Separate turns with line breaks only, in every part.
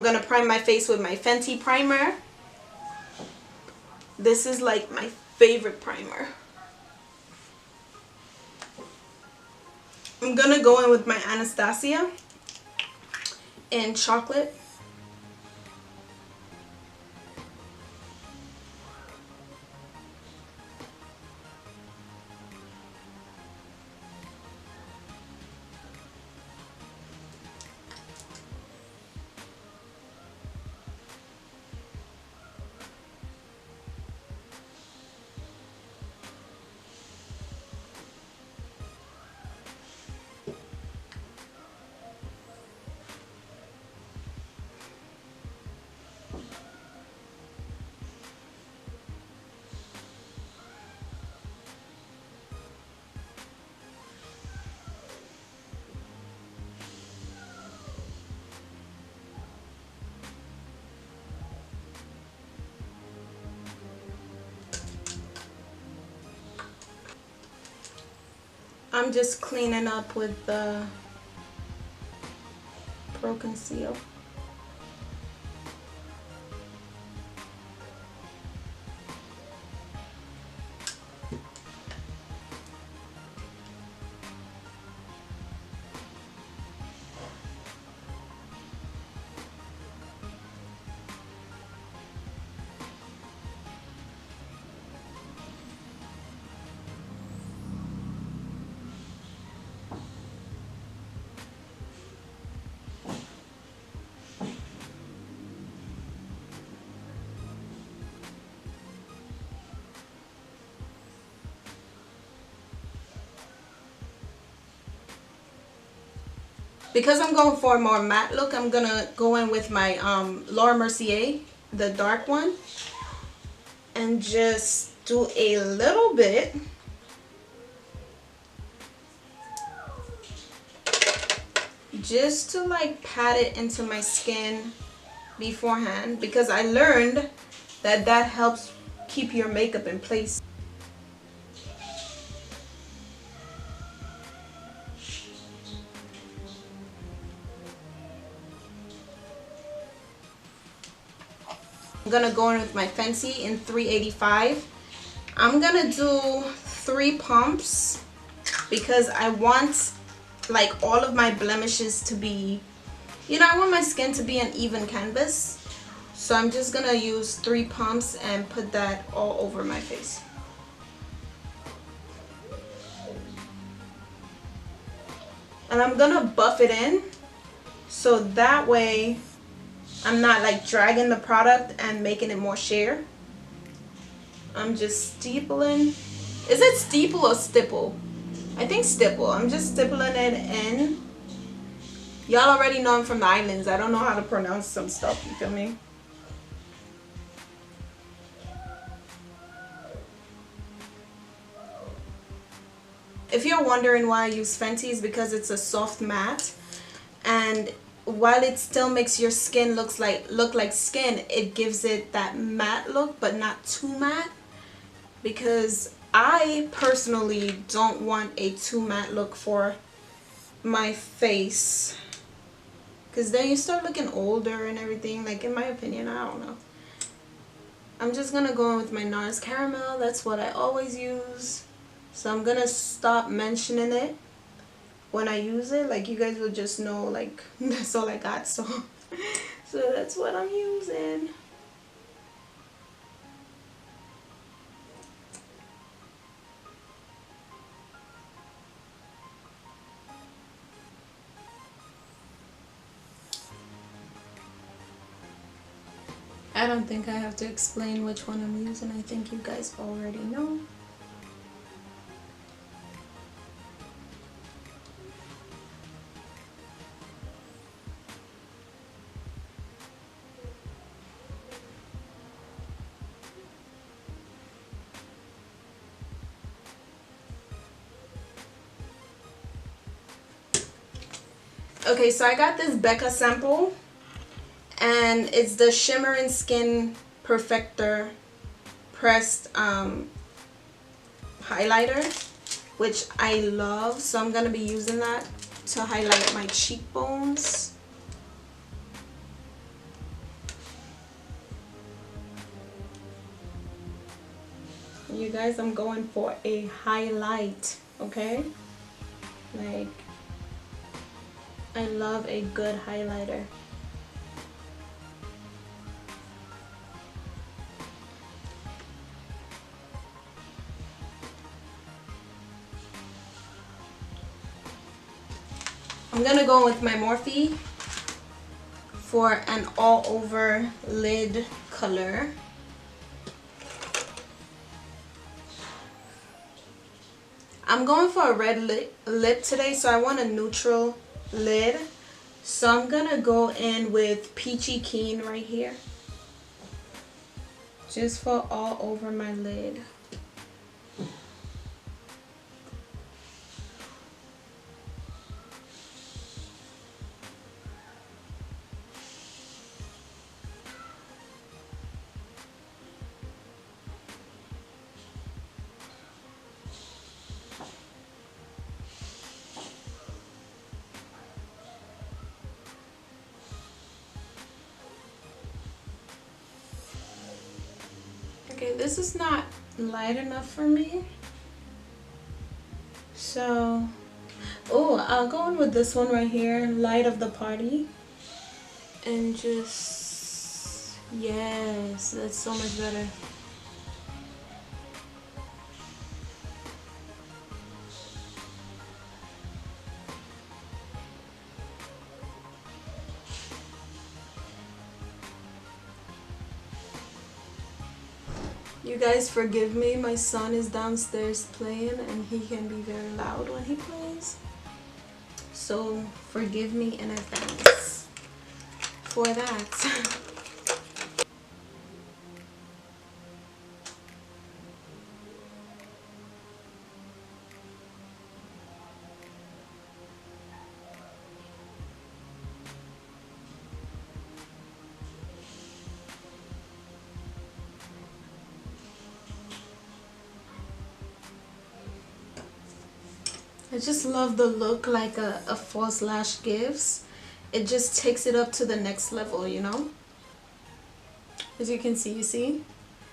I'm gonna prime my face with my Fenty primer. This is like my favorite primer. I'm gonna go in with my Anastasia in chocolate. I'm just cleaning up with the Pro Conceal. Because I'm going for a more matte look, I'm gonna go in with my Laura Mercier, the dark one, and just do a little bit. Just to like pat it into my skin beforehand, because I learned that that helps keep your makeup in place. I'm gonna go in with my Fenty in 385. I'm gonna do 3 pumps because I want like all of my blemishes to be, you know, I want my skin to be an even canvas. So I'm just gonna use 3 pumps and put that all over my face. And I'm gonna buff it in so that way I'm not like dragging the product and making it more sheer. I'm just steepling. Is it steeple or stipple? I think stipple. I'm just stippling it in. Y'all already know I'm from the islands. I don't know how to pronounce some stuff, you feel me? If you're wondering why I use Fenty, it's because it's a soft matte, and while it still makes your skin look like skin, it gives it that matte look, but not too matte, because I personally don't want a too matte look for my face, because then you start looking older and everything. Like, in my opinion, I don't know. I'm just gonna go in with my Nars Caramel. That's what I always use, so I'm gonna stop mentioning it when I use it. Like, you guys will just know, like, that's all I got. So that's what I'm using. I don't think I have to explain which one I'm using. I think you guys already know. Okay, so I got this Becca sample, and it's the Shimmering Skin Perfector pressed highlighter, which I love. So I'm gonna be using that to highlight my cheekbones. You guys, I'm going for a highlight, okay? Like, I love a good highlighter. I'm gonna go with my Morphe for an all over lid color. I'm going for a red lip today, so I want a neutral lid. So I'm gonna go in with Peachy Keen right here, just for all over my lid. Okay, this is not light enough for me. So, oh, I'll go in with this one right here, Light of the Party. And just, yes, that's so much better. You guys forgive me, my son is downstairs playing and he can be very loud when he plays. So forgive me in advance for that. I just love the look like a false lash gives. It just takes it up to the next level, you know? As you can see, you see?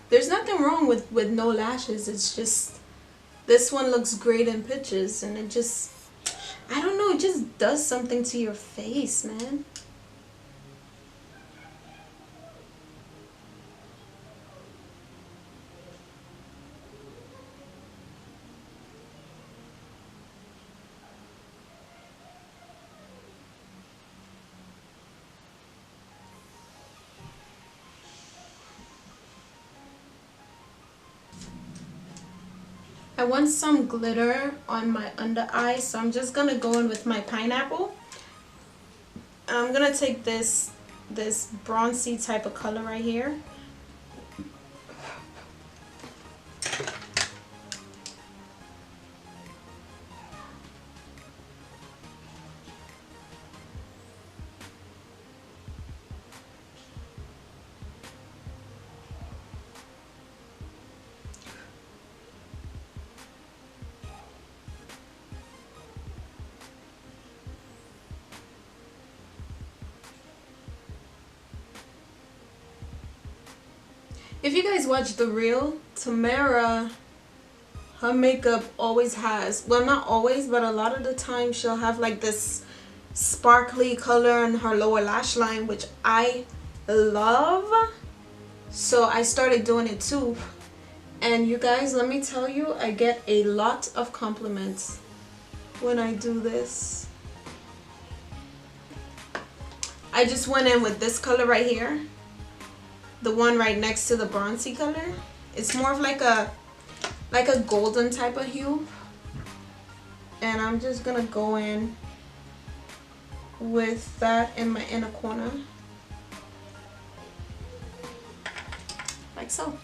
There's nothing wrong with no lashes. It's just, this one looks great in pictures and it just, I don't know, it just does something to your face, man. I want some glitter on my under eye, so I'm just gonna go in with my pineapple. And I'm gonna take this bronzy type of color right here. If you guys watch the reel, Tamara, her makeup always has, well, not always, but a lot of the time she'll have like this sparkly color in her lower lash line, which I love. So I started doing it too. And you guys, let me tell you, I get a lot of compliments when I do this. I just went in with this color right here, the one right next to the bronzy color. It's more of like a golden type of hue, and I'm just gonna go in with that in my inner corner like so.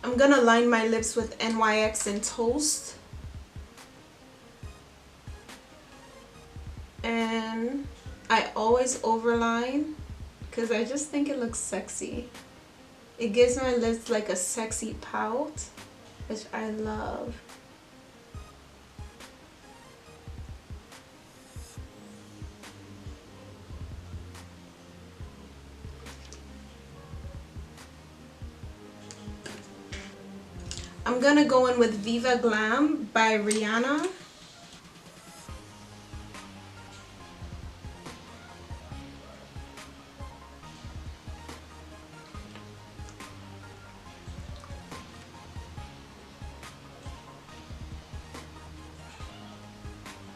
I'm gonna line my lips with NYX and Toast. And I always overline because I just think it looks sexy. It gives my lips like a sexy pout, which I love. I'm gonna go in with Viva Glam by Rihanna.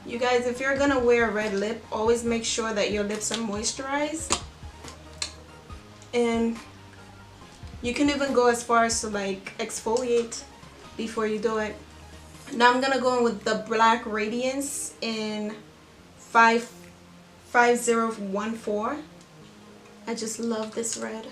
You guys, if you're gonna wear a red lip, always make sure that your lips are moisturized. And you can even go as far as to like exfoliate before you do it. Now I'm gonna go in with the Black Radiance in 5014. I just love this red.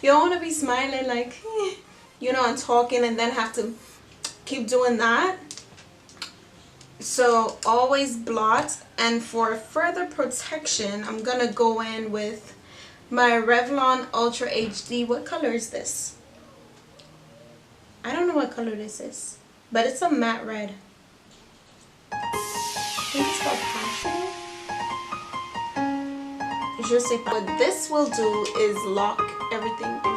You don't want to be smiling like, you know, and talking and then have to keep doing that. So always blot. And for further protection, I'm going to go in with my Revlon Ultra HD. What color is this? I don't know what color this is, but it's a matte red. I think it's called Passion. What this will do is lock everything in place.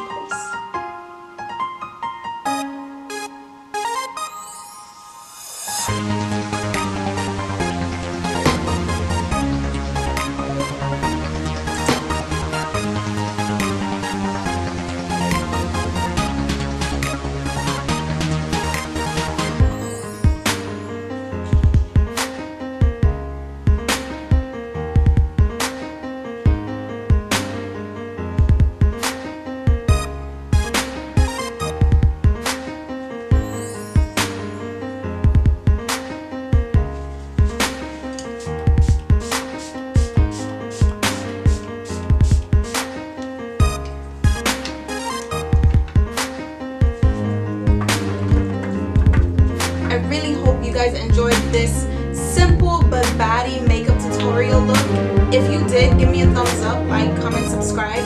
Enjoyed this simple but baddie makeup tutorial look. If you did, give me a thumbs up, like, comment, subscribe.